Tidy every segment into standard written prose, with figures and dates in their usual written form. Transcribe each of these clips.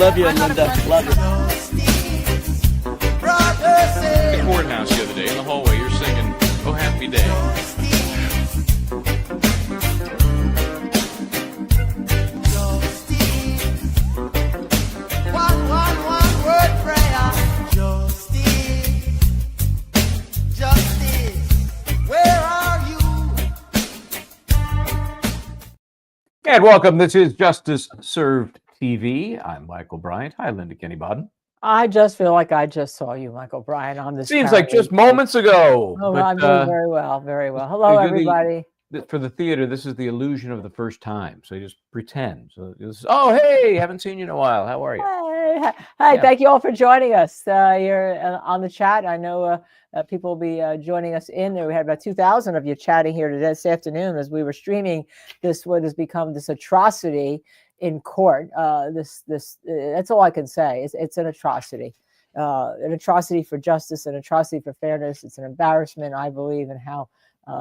love you, Linda. Love you. The courthouse the other day in the hallway, you're singing "Oh Happy Day." One word prayer. Justice, where are you? And welcome. This is Justice Served TV. I'm Michael Bryant. Hi, Linda Kenney Baden. I just feel like I just saw you, Michael Bryant, on this. Seems like just moments ago. Oh, but, I'm doing very well, very well. Hello, everybody. For the theater, this is the illusion of the first time. So you just pretend. So oh, hey, haven't seen you in a while. How are you? Hey, Yeah. thank you all for joining us here on the chat. I know people will be joining us in there. We had about 2,000 of you chatting here today, this afternoon, as we were streaming this, what has become this atrocity in court. That's all I can say. It's an atrocity for justice, an atrocity for fairness. It's an embarrassment, I believe, in how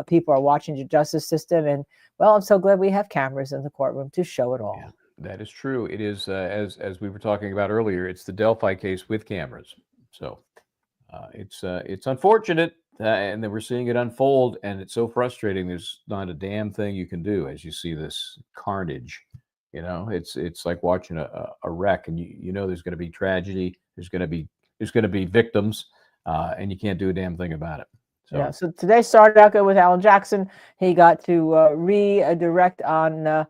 people are watching the justice system. And well, I'm so glad we have cameras in the courtroom to show it all. Yeah, that is true. It is, as we were talking about earlier, it's the Delphi case with cameras. So it's unfortunate, and then we're seeing it unfold, and it's so frustrating. There's not a damn thing you can do as you see this carnage. You know, it's like watching a wreck, and you know there's going to be tragedy. There's going to be victims, and you can't do a damn thing about it. So. Yeah. So today started out good with Alan Jackson. He got to redirect on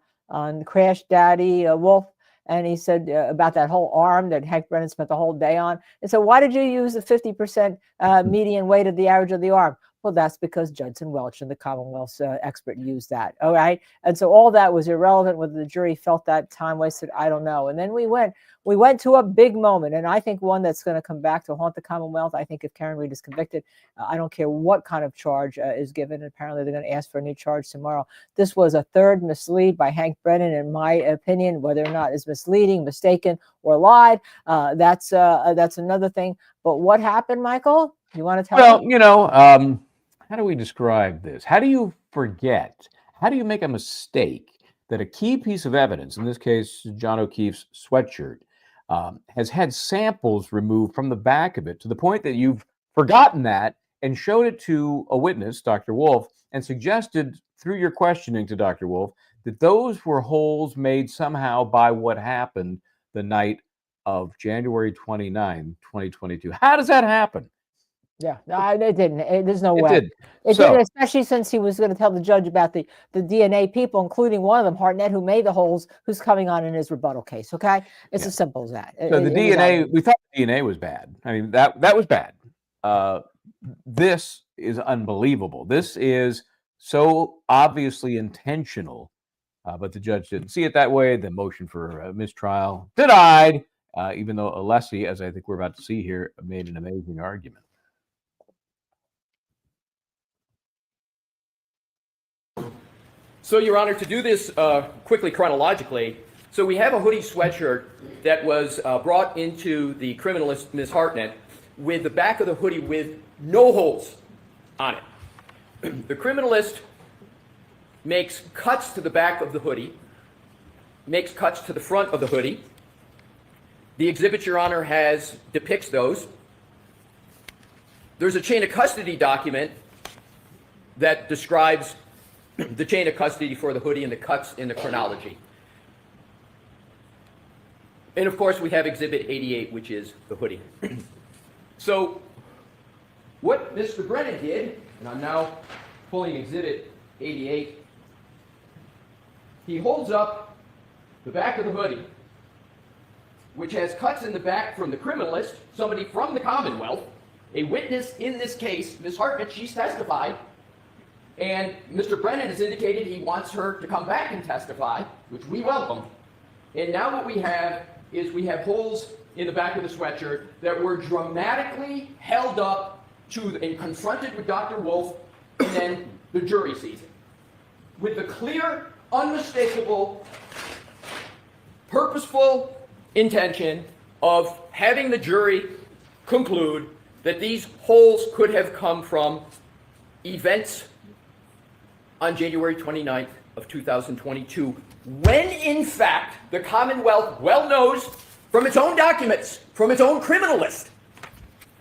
Crash Daddy Wolfe, and he said about that whole arm that Hank Brennan spent the whole day on. And so, why did you use the 50% median weight of the average of the arm? Well, that's because Judson Welch and the Commonwealth's expert used that. All right. And so all that was irrelevant. Whether the jury felt that time wasted, I don't know. And then we went to a big moment. And I think one that's going to come back to haunt the Commonwealth. I think if Karen Read is convicted, I don't care what kind of charge is given. Apparently they're going to ask for a new charge tomorrow. This was a third mislead by Hank Brennan, in my opinion. Whether or not it's misleading, mistaken, or lied, that's another thing. But what happened, Michael? You want to tell Well, me? you know, how do we describe this? How do you forget? How do you make a mistake that a key piece of evidence, in this case, John O'Keefe's sweatshirt, has had samples removed from the back of it to the point that you've forgotten that and showed it to a witness, Dr. Wolfe, and suggested through your questioning to Dr. Wolfe that those were holes made somehow by what happened the night of January 29, 2022. How does that happen? Yeah, no, it didn't. There's no way. It So- didn't, especially since he was going to tell the judge about the DNA people, including one of them, Hartnett, who made the holes, who's coming on in his rebuttal case. Okay, it's as simple as that. So the DNA, we thought the DNA was bad. I mean, that was bad. This is unbelievable. This is so obviously intentional, but the judge didn't see it that way. The motion for mistrial denied, even though Alessi, as I think we're about to see here, made an amazing argument. So, Your Honor, to do this quickly chronologically, so we have a hoodie sweatshirt that was brought into the criminalist, Ms. Hartnett, with the back of the hoodie with no holes on it. The criminalist makes cuts to the back of the hoodie, makes cuts to the front of the hoodie. The exhibit, Your Honor, depicts those. There's a chain of custody document that describes the chain of custody for the hoodie and the cuts in the chronology. And of course, we have Exhibit 88, which is the hoodie. So what Mr. Brennan did, and I'm now pulling Exhibit 88, he holds up the back of the hoodie, which has cuts in the back from the criminalist, somebody from the Commonwealth, a witness in this case, Ms. Hartnett. She's testified. And Mr. Brennan has indicated he wants her to come back and testify, which we welcome. And now what we have is we have holes in the back of the sweatshirt that were dramatically held up and confronted with Dr. Wolfe, and then the jury sees it. With the clear, unmistakable, purposeful intention of having the jury conclude that these holes could have come from events on January 29th of 2022, when in fact the Commonwealth well knows from its own documents, from its own criminalist,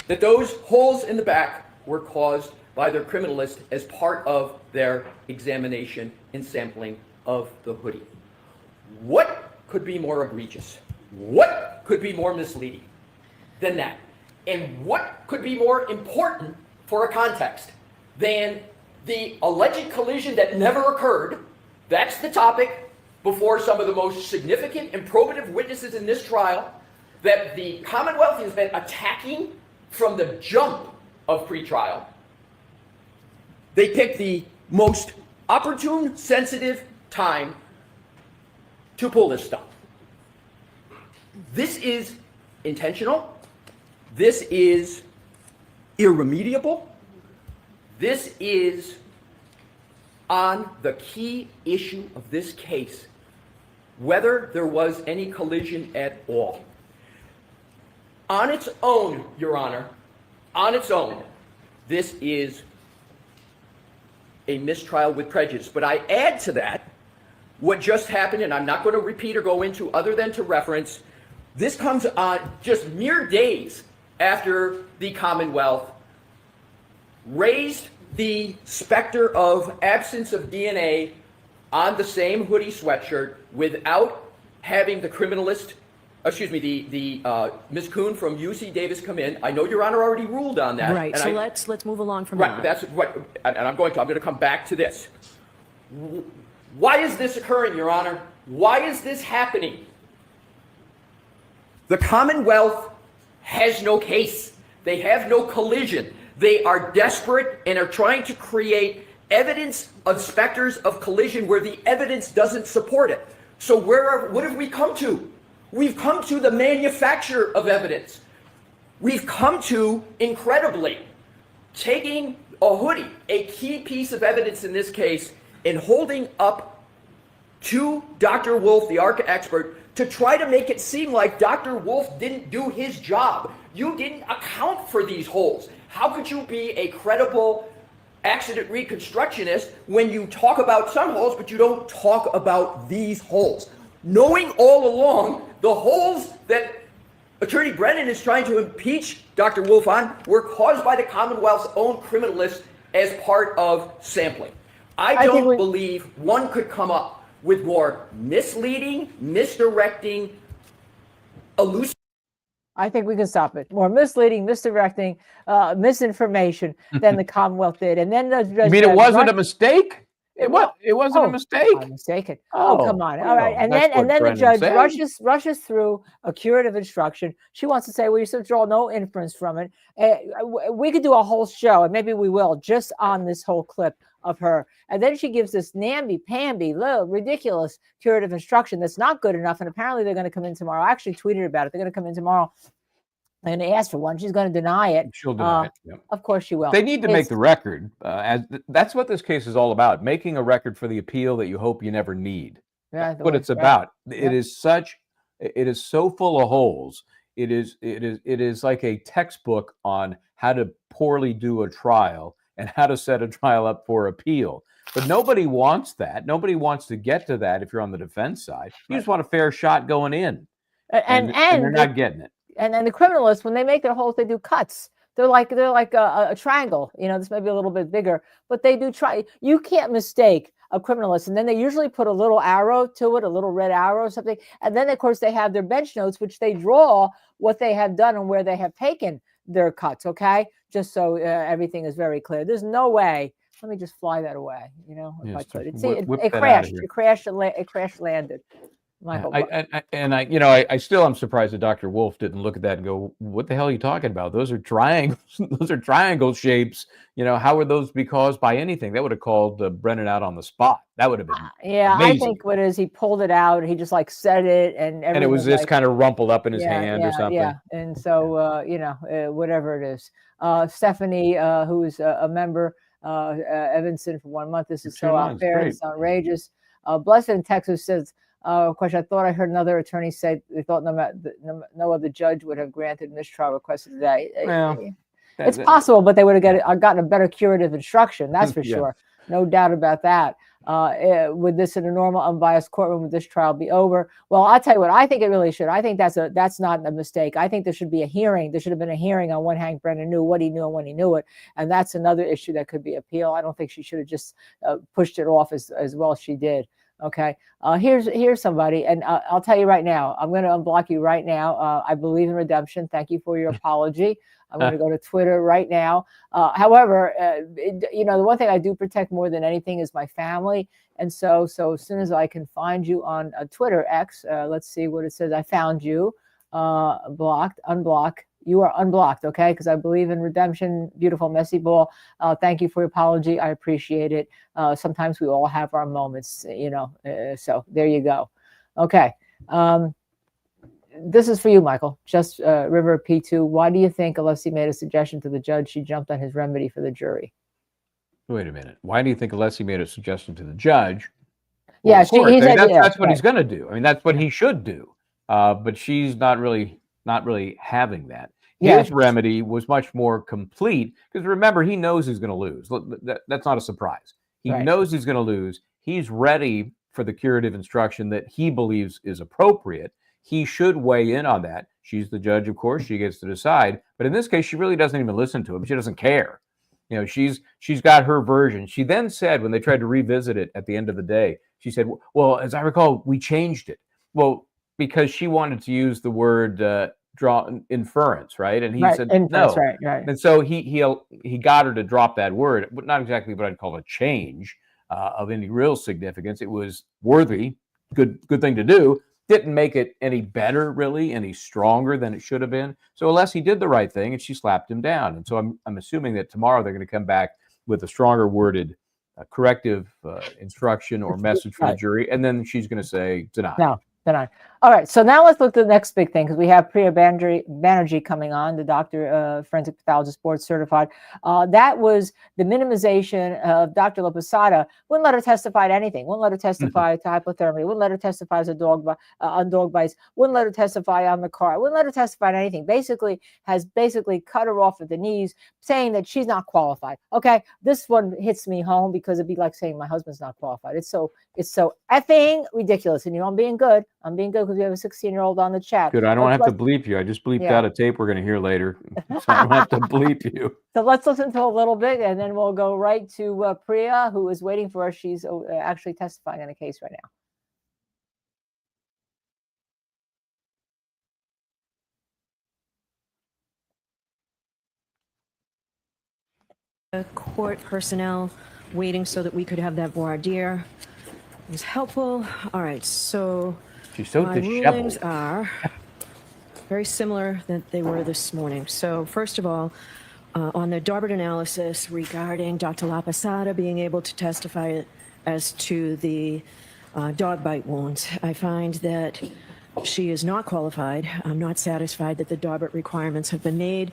that those holes in the back were caused by their criminalist as part of their examination and sampling of the hoodie. What could be more egregious? What could be more misleading than that? And what could be more important for a context than the alleged collision that never occurred? That's the topic before some of the most significant and probative witnesses in this trial that the Commonwealth has been attacking from the jump of pretrial. They picked the most opportune, sensitive time to pull this stuff. This is intentional. This is irremediable. This is on the key issue of this case, whether there was any collision at all. On its own, Your Honor, on its own, this is a mistrial with prejudice. But I add to that what just happened, and I'm not going to repeat or go into other than to reference. This comes on just mere days after the Commonwealth raised the specter of absence of DNA on the same hoodie sweatshirt without having the criminalist, Ms. Kuhn from UC Davis come in. I know Your Honor already ruled on that. Right, so let's move along from right, that. that's what, and I'm going to come back to this. Why is this occurring, Your Honor? Why is this happening? The Commonwealth has no case. They have no collision. They are desperate and are trying to create evidence of specters of collision where the evidence doesn't support it. So what have we come to? We've come to the manufacture of evidence. We've come to, incredibly, taking a hoodie, a key piece of evidence in this case, and holding up to Dr. Wolfe, the ARCA expert, to try to make it seem like Dr. Wolfe didn't do his job. You didn't account for these holes. How could you be a credible accident reconstructionist when you talk about some holes, but you don't talk about these holes? Knowing all along the holes that Attorney Brennan is trying to impeach Dr. Wolfe on were caused by the Commonwealth's own criminalists as part of sampling. I don't believe one could come up with more misleading, misdirecting, elusive. I think we can stop it. More misleading, misdirecting, misinformation than the Commonwealth did. And then the judge. You mean it wasn't a mistake? It wasn't a mistake. I'm mistaken. Oh, come on. All right. And then the judge rushes through a curative instruction. She wants to say, well, you should draw no inference from it. We could do a whole show, and maybe we will, just on this whole clip of her. And then she gives this namby-pamby, little ridiculous curative instruction that's not good enough. And apparently they're going to come in tomorrow. I actually tweeted about it. They're going to come in tomorrow and they ask for one. She's going to deny it. She'll deny it. Yep. Of course she will. They need to make the record. That's what this case is all about, making a record for the appeal that you hope you never need. Yeah, that's what it's about. It is so full of holes. It is like a textbook on how to poorly do a trial and how to set a trial up for appeal. But nobody wants that. Nobody wants to get to that if you're on the defense side. You just want a fair shot going in. And they're not getting it. And then the criminalists, when they make their holes, they do cuts. They're like a triangle. You know, this may be a little bit bigger, but they do try. You can't mistake a criminalist. And then they usually put a little arrow to it, a little red arrow or something. And then, of course, they have their bench notes, which they draw what they have done and where they have taken their cuts, okay? Just so everything is very clear. There's no way. Let me just fly that away, you know, if I could. It crashed. It crash landed. Michael, I still am surprised that Dr. Wolfe didn't look at that and go, "What the hell are you talking about? Those are triangles. Those are triangle shapes. You know, how would those be caused by anything?" That would have called Brennan out on the spot. That would have been amazing. I think what is he pulled it out. He just like said it, and it was this kind of rumpled up in his hand or something. Yeah, and so whatever it is, Stephanie, who's a member, Evanson for 1 month. This is so unfair. It's outrageous. Blessed in Texas says. Question. I thought I heard another attorney say they thought no other judge would have granted mistrial requests today. Well, it's possible, but they would have gotten a better curative instruction. That's for sure. No doubt about that. Would this in a normal, unbiased courtroom, would this trial be over? Well, I'll tell you what, I think it really should. I think that's not a mistake. I think there should be a hearing. There should have been a hearing on when Hank Brennan knew, what he knew, and when he knew it. And that's another issue that could be appealed. I don't think she should have just pushed it off as well as she did. Okay, here's somebody, and I'll tell you right now, I'm going to unblock you right now. I believe in redemption. Thank you for your apology. I'm going to go to Twitter right now. However, the one thing I do protect more than anything is my family. And so as soon as I can find you on Twitter X, let's see what it says. I found you, blocked, unblock. You are unblocked, okay? Because I believe in redemption. Beautiful, messy ball. Thank you for your apology. I appreciate it. Sometimes we all have our moments, so there you go. Okay. This is for you, Michael. Just River P2. Why do you think, unless he made a suggestion to the judge, she jumped on his remedy for the jury? Wait a minute. Why do you think, unless he made a suggestion to the judge? Well, yeah, he said, that's what he's going to do. I mean, that's what he should do. But she's not really having that. His remedy was much more complete because remember, he knows he's going to lose. That's not a surprise. He knows he's going to lose. He's ready for the curative instruction that he believes is appropriate. He should weigh in on that. She's the judge, of course. She gets to decide. But in this case, she really doesn't even listen to him. She doesn't care. She's got her version. She then said, when they tried to revisit it at the end of the day, she said, well, as I recall, we changed it. Well, because she wanted to use the word draw inference, right? And he said no. Right. And so he got her to drop that word, but not exactly what I'd call a change of any real significance. It was worthy, good thing to do. Didn't make it any better, really, any stronger than it should have been. So unless he did the right thing, and she slapped him down. And so I'm assuming that tomorrow they're going to come back with a stronger worded corrective instruction or message for the jury, and then she's going to say deny. No. All right, so now let's look at the next big thing because we have Priya Banerjee coming on, the doctor, forensic pathologist, board certified. That was the minimization of Dr. Laposata. Wouldn't let her testify to anything. Wouldn't let her testify to hypothermia. Wouldn't let her testify as a dog on dog bites. Wouldn't let her testify on the car. Wouldn't let her testify to anything. Has cut her off at the knees, saying that she's not qualified. Okay, this one hits me home because it'd be like saying my husband's not qualified. It's so effing ridiculous. And I'm being good. I'm being good because we have a 16-year-old on the chat. Good. I don't have to bleep you. I just bleeped out a tape we're going to hear later. So I don't have to bleep you. So let's listen to a little bit, and then we'll go right to Priya, who is waiting for us. She's actually testifying on a case right now. Court personnel waiting so that we could have that voir dire. It was helpful. All right, so she's so my rulings are very similar that they were this morning. So first of all, on the Darbert analysis regarding Dr. Laposata being able to testify as to the dog bite wounds, I find that she is not qualified. I'm not satisfied that the Darbert requirements have been made.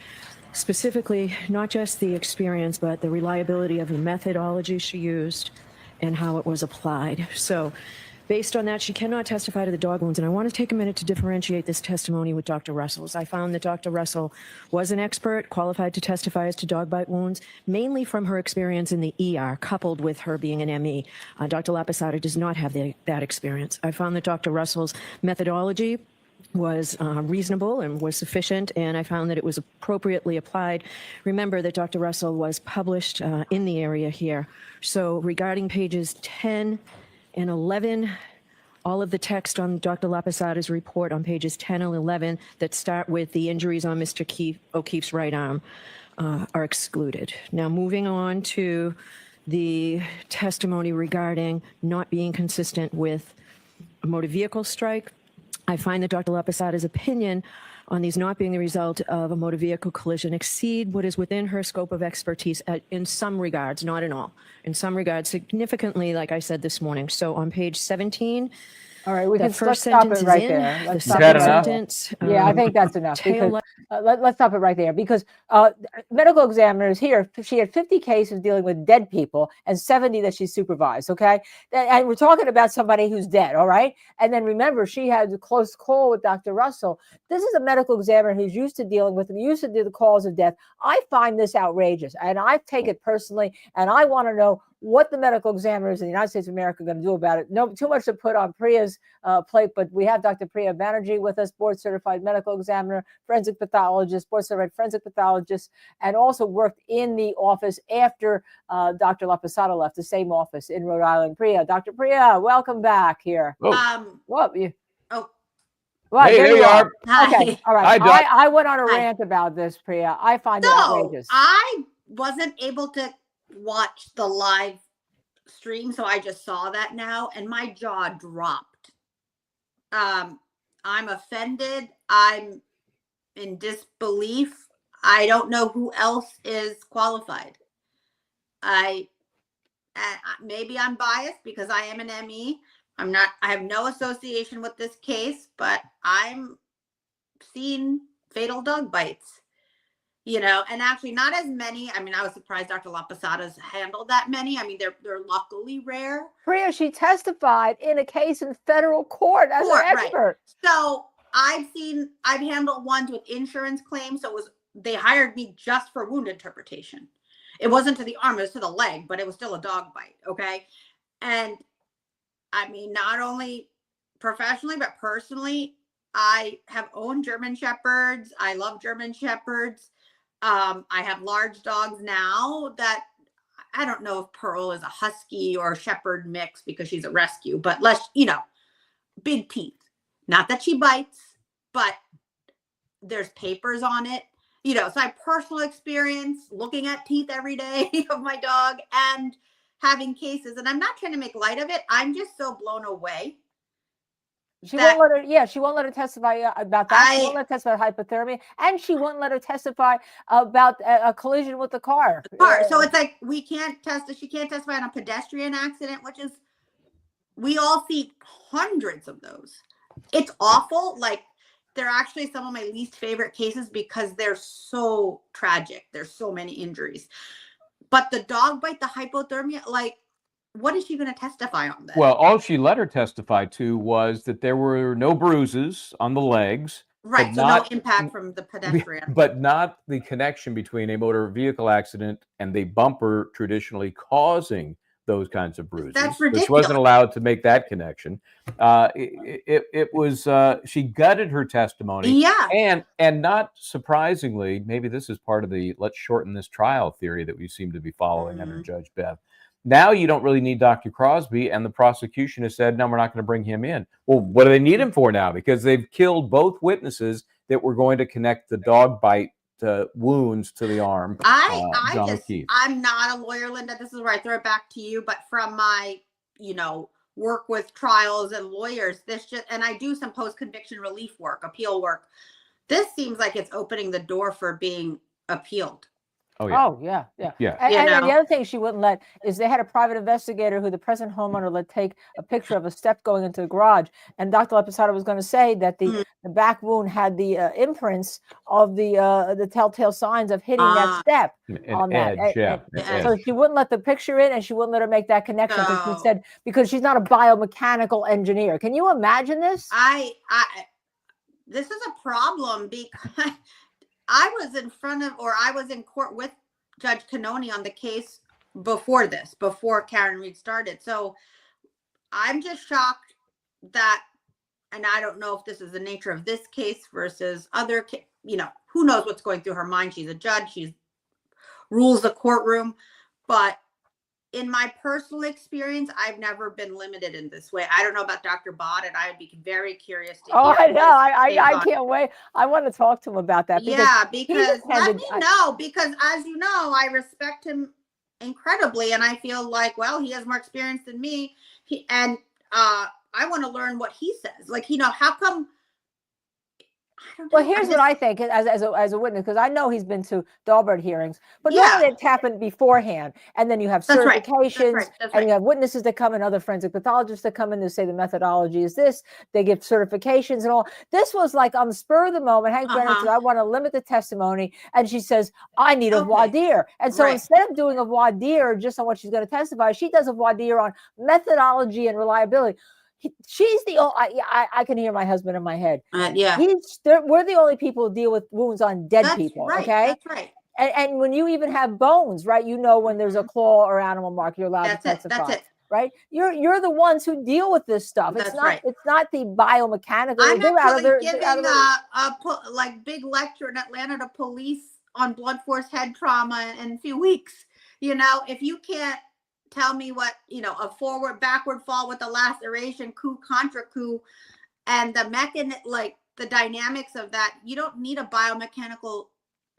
Specifically, not just the experience, but the reliability of the methodology she used and how it was applied. So based on that, she cannot testify to the dog wounds. And I want to take a minute to differentiate this testimony with Dr. Russell's. I found that Dr. Russell was an expert, qualified to testify as to dog bite wounds, mainly from her experience in the ER, coupled with her being an ME. Dr. Laposata does not have that experience. I found that Dr. Russell's methodology was reasonable and was sufficient, and I found that it was appropriately applied. Remember that Dr. Russell was published in the area here. So regarding pages 10 and 11, all of the text on Dr. Laposata's report on pages 10 and 11 that start with the injuries on Mr. O'Keefe's right arm are excluded. Now moving on to the testimony regarding not being consistent with a motor vehicle strike, I find that Dr. Laposata's opinion on these not being the result of a motor vehicle collision exceed what is within her scope of expertise in some regards, not in all, in some regards, significantly, like I said this morning. So on page 17, all right, we can first stop sentence it right is there. in. Let's The stop second it right sentence. there. Yeah, I think that's enough. Because, let's stop it right there because medical examiners here, she had 50 cases dealing with dead people and 70 that she supervised, okay? And we're talking about somebody who's dead, all right? And then remember, she had a close call with Dr. Russell. This is a medical examiner who's used to dealing with them, used to do the cause of death. I find this outrageous, and I take it personally, and I want to know what the medical examiners in the United States of America are going to do about it. No, too much to put on Priya's plate, but we have Dr. Priya Banerjee with us, board certified medical examiner, forensic pathologist, board certified forensic pathologist, and also worked in the office after Dr. Laposata left, the same office in Rhode Island. Dr. Priya, welcome back here. Well, Hey, there you are. Okay, all right. Hi, Doc. I went on a rant about this, Priya. I find it outrageous. I wasn't able to watch the live stream, so I just saw that now, and my jaw dropped. I'm offended. I'm in disbelief. I don't know who else is qualified. Maybe I'm biased because I am an ME. I have no association with this case, but I'm seeing fatal dog bites, and actually not as many. I mean, I was surprised Dr. Laposata's handled that many. I mean, they're luckily rare. Priya, she testified in a case in federal court as an expert. Right. So I've handled ones with insurance claims. So they hired me just for wound interpretation. It wasn't to the arm, it was to the leg, but it was still a dog bite. Okay. And I mean, not only professionally, but personally, I have owned German Shepherds. I love German Shepherds. I have large dogs now that I don't know if Pearl is a Husky or a Shepherd mix because she's a rescue, but big teeth. Not that she bites, but there's papers on it. So I have personal experience looking at teeth every day of my dog and having cases, and I'm not trying to make light of it. I'm just so blown away. She won't let her testify about that. She won't let her testify about hypothermia, and she won't let her testify about a collision with the car. So it's like she can't testify on a pedestrian accident, which is, we all see hundreds of those. It's awful. Like, they're actually some of my least favorite cases because they're so tragic. There's so many injuries. But the dog bite, the hypothermia, what is she going to testify on then? Well, all she let her testify to was that there were no bruises on the legs. Right, so no impact from the pedestrian. But not the connection between a motor vehicle accident and the bumper traditionally causing those kinds of bruises. That's ridiculous. She wasn't allowed to make that connection. It was, she gutted her testimony. Yeah. And not surprisingly, maybe this is part of the let's shorten this trial theory that we seem to be following under Judge Bev. Now you don't really need Dr. Crosby, and the prosecution has said, no, we're not going to bring him in. Well, what do they need him for now? Because they've killed both witnesses that were going to connect the dog bite wounds to the arm. I'm not a lawyer, Linda. This is where I throw it back to you. But from my, work with trials and lawyers, and I do some post-conviction relief work, appeal work. This seems like it's opening the door for being appealed. Oh, yeah. Oh, yeah. And the other thing she wouldn't let is they had a private investigator who the present homeowner let take a picture of a step going into the garage. And Dr. Laposata was going to say that the back wound had the imprints of the telltale signs of hitting that step on that. So she wouldn't let the picture in, and she wouldn't let her make that connection because she said, because she's not a biomechanical engineer. Can you imagine this? This is a problem because I was in court with Judge Cannone on the case before Karen Read started. So I'm just shocked that, and I don't know if this is the nature of this case versus other, who knows what's going through her mind. She's a judge. She rules the courtroom. But in my personal experience, I've never been limited in this way. I don't know about Dr. Bott, and I would be very curious to hear. Oh, I know. I can't wait. I want to talk to him about that. Because let me know, because as you know, I respect him incredibly, and I feel like, well, he has more experience than me. I want to learn what he says. How come? Well, here's what I think as a witness, because I know he's been to Daubert hearings, but normally it's happened beforehand, and then you have certifications, and you have witnesses that come in, other forensic pathologists that come in to say the methodology is this. They give certifications and all. This was like on the spur of the moment. Hank Brennan said, "I want to limit the testimony," and she says, "I need a voir dire." And so instead of doing a voir dire just on what she's going to testify, she does a voir dire on methodology and reliability. She's the only, I can hear my husband in my head. We're the only people who deal with wounds on dead people. Right, okay. That's right. And when you even have bones, right? You know when there's a claw or animal mark, you're allowed to That's it. testify. That's it. Right? You're the ones who deal with this stuff. That's It's not right. it's not the biomechanical. I'm They're out of actually their, giving they're out of their, like big lecture in Atlanta to police on blunt force head trauma in a few weeks. You know, if you can't tell me what, you know, a forward backward fall with the laceration, coup contra coup, and the like the dynamics of that, you don't need a biomechanical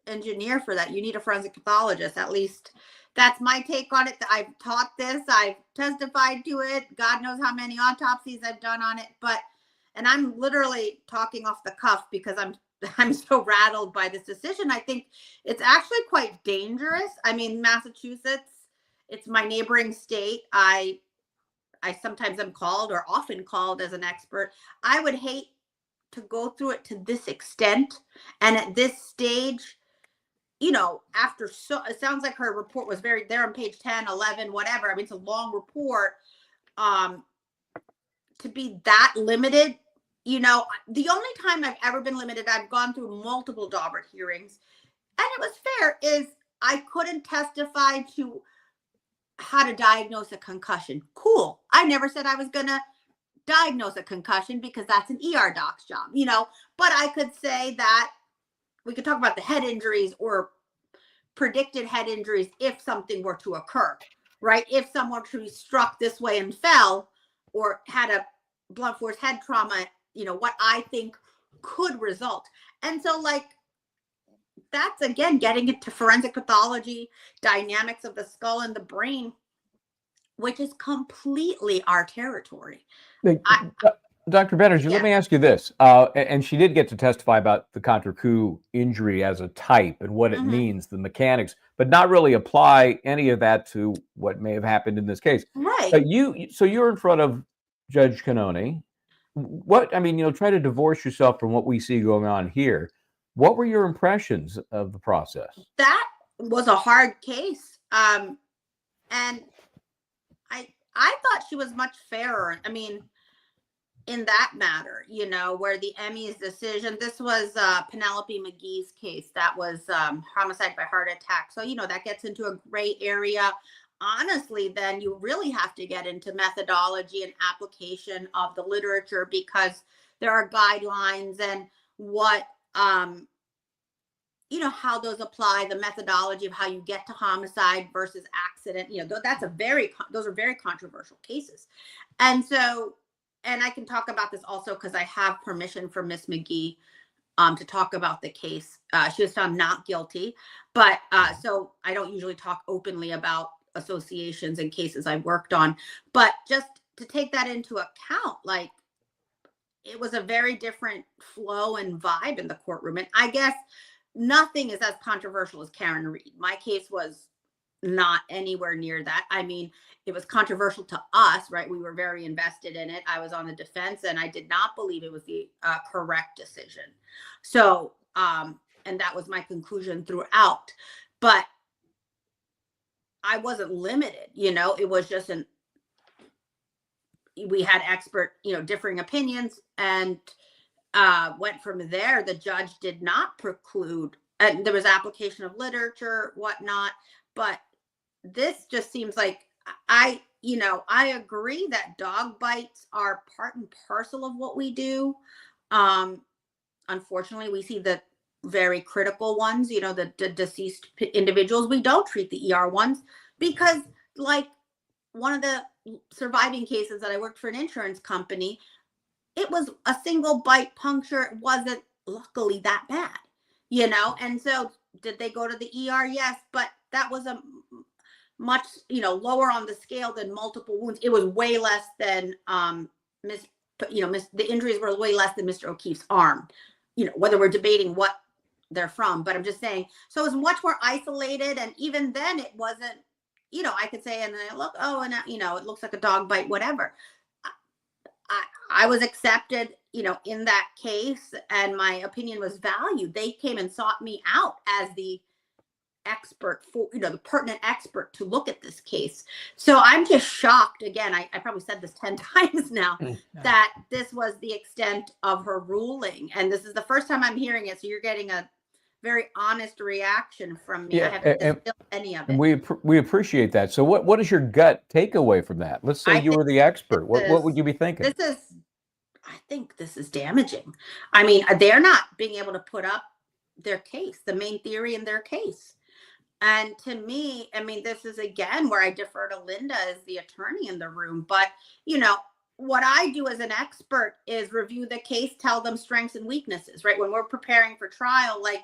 engineer for that. You need a forensic pathologist. At least that's my take on it. I've taught this, I've testified to it. God knows how many autopsies I've done on it, and I'm literally talking off the cuff because I'm so rattled by this decision. I think it's actually quite dangerous. I mean, Massachusetts, it's my neighboring state. I sometimes am called or often called as an expert. I would hate to go through it to this extent. And at this stage, you know, it sounds like her report was very there on page 10, 11, whatever. I mean, it's a long report. To be that limited, you know, the only time I've ever been limited, I've gone through multiple Daubert hearings, and it was fair, is I couldn't testify to how to diagnose a concussion. Cool. I never said I was going to diagnose a concussion because that's an ER doc's job, you know, but I could say that we could talk about the head injuries or predicted head injuries if something were to occur, right? If someone were to be struck this way and fell or had a blunt force head trauma, you know, what I think could result. And so, like, that's, again, getting into forensic pathology, dynamics of the skull and the brain, which is completely our territory. Dr. Banerjee, Yeah. let me ask you this. And she did get to testify about the contra coup injury as a type and what it means, the mechanics, but not really apply any of that to what may have happened in this case. Right. So you're in front of Judge Cannone. Try to divorce yourself from what we see going on here. What were your impressions of the process? That was a hard case. And I thought she was much fairer. I mean, in that matter, you know, where the Emmy's decision, this was Penelope McGee's case. That was homicide by heart attack. So, you know, that gets into a gray area. Honestly, then you really have to get into methodology and application of the literature, because there are guidelines and what, you know, how those apply, the methodology of how you get to homicide versus accident. You know, those are very controversial cases. And so, and I can talk about this also because I have permission from Miss McGee to talk about the case. She was found not guilty, but so I don't usually talk openly about associations and cases I've worked on, but just to take that into account, like, it was a very different flow and vibe in the courtroom. And I guess nothing is as controversial as Karen Read. My case was not anywhere near that. I mean, it was controversial to us, right? We were very invested in it. I was on the defense, and I did not believe it was the correct decision. So, and that was my conclusion throughout. But I wasn't limited, you know, it was just we had expert, you know, differing opinions, and went from there. The judge did not preclude, and there was application of literature, whatnot, but this just seems like I agree that dog bites are part and parcel of what we do. Unfortunately, we see the very critical ones, you know, the deceased individuals. We don't treat the ER ones because, like, one of the surviving cases that I worked for an insurance company, it was a single bite puncture. It wasn't luckily that bad, you know? And so did they go to the ER? Yes, but that was a much, you know, lower on the scale than multiple wounds. It was way less than the injuries were way less than Mr. O'Keefe's arm, you know, whether we're debating what they're from, but I'm just saying, so it was much more isolated. And even then it wasn't, you know, I could say, and then I look, oh, and you know, it looks like a dog bite, whatever. I was accepted, you know, in that case, and my opinion was valued. They came and sought me out as the expert for, you know, the pertinent expert to look at this case. So I'm just shocked. Again, I probably said this 10 times now, that this was the extent of her ruling. And this is the first time I'm hearing it. So you're getting a very honest reaction from me. Yeah, I haven't distilled any of it. And we appreciate that. So what is your gut takeaway from that? Let's say I you were think the expert. What this would you be thinking? I think this is damaging. I mean, they're not being able to put up their case, the main theory in their case. And to me, I mean, this is again where I defer to Linda as the attorney in the room. But, you know, what I do as an expert is review the case, tell them strengths and weaknesses, right? When we're preparing for trial, like,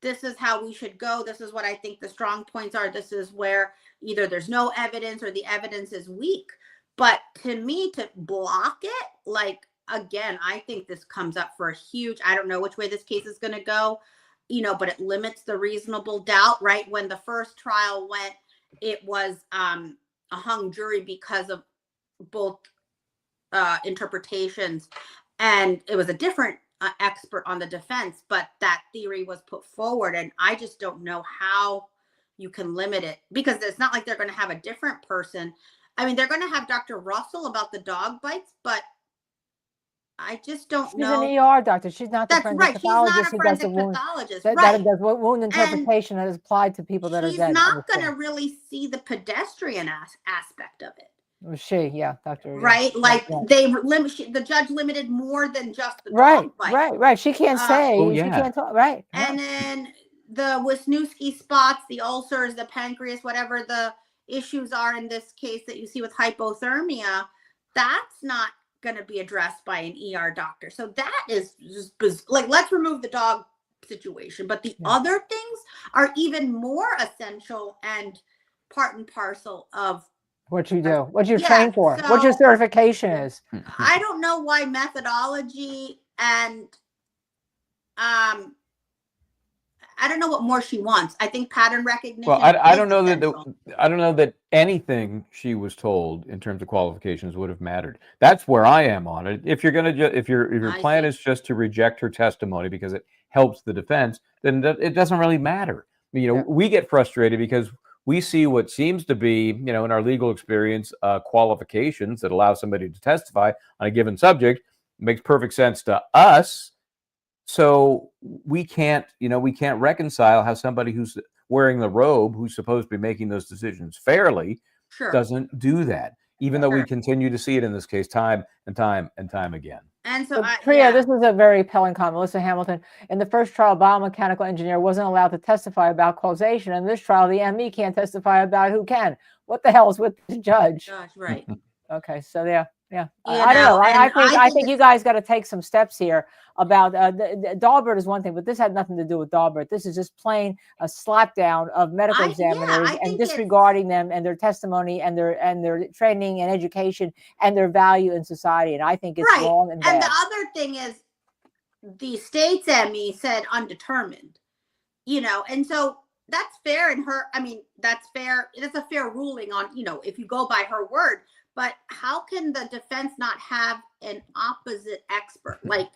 this is how we should go. This is what I think the strong points are. This is where either there's no evidence or the evidence is weak. But to me, to block it, like, again, I think this comes up for a huge, I don't know which way this case is going to go, you know, but it limits the reasonable doubt, right? When the first trial went, it was a hung jury because of both interpretations. And it was a different expert on the defense, but that theory was put forward. And I just don't know how you can limit it, because it's not like they're going to have a different person. I mean, they're going to have Dr. Russell about the dog bites, but I just don't know. She's an ER doctor. She's not the That's forensic right. She's not pathologist a who does the forensic wound. pathologist. That Right. does wound interpretation that is applied to people that are She's dead. not going to really see the pedestrian aspect of it. Yeah, Doctor. Right? Yeah, Like, yeah. the judge limited more than just the Right, dog bite. right. She can't say. Oh, She yeah. can't talk. Right. And then the Wisniewski spots, the ulcers, the pancreas, whatever the issues are in this case that you see with hypothermia, that's not going to be addressed by an ER doctor. So that is just like, let's remove the dog situation. But the other things are even more essential and part and parcel of what you do, what you're Yeah, trained for, what your so- certification is. I don't know why methodology and I don't know what more she wants. I think pattern recognition. Well, I is don't know that essential. I don't know that anything she was told in terms of qualifications would have mattered. That's where I am on it. If you're going to if your I plan see. is just to reject her testimony because it helps the defense, then it doesn't really matter. I mean, you know, Yeah. we get frustrated because we see what seems to be, you know, in our legal experience, qualifications that allow somebody to testify on a given subject. It makes perfect sense to us. So we can't reconcile how somebody who's wearing the robe, who's supposed to be making those decisions fairly, Sure. doesn't do that, even though we Sure. continue to see it in this case time and time and time again. And so Priya, this is a very telling comment. Melissa Hamilton, in the first trial, biomechanical engineer wasn't allowed to testify about causation. In this trial, the ME can't testify about who can. What the hell is with the judge? Gosh, right. Okay, so yeah. You I don't know. know, I and think you guys got to take some steps here about the Dahlberg is one thing, but this had nothing to do with Dahlberg. This is just plain a slapdown of medical examiners I and think it's- disregarding them and their testimony and their training and education and their value in society. And I think it's Right. wrong and bad. And the other thing is, the state's ME said undetermined, you know, and so that's fair in her. I mean, that's fair. It's a fair ruling on, you know, if you go by her word. But how can the defense not have an opposite expert, like,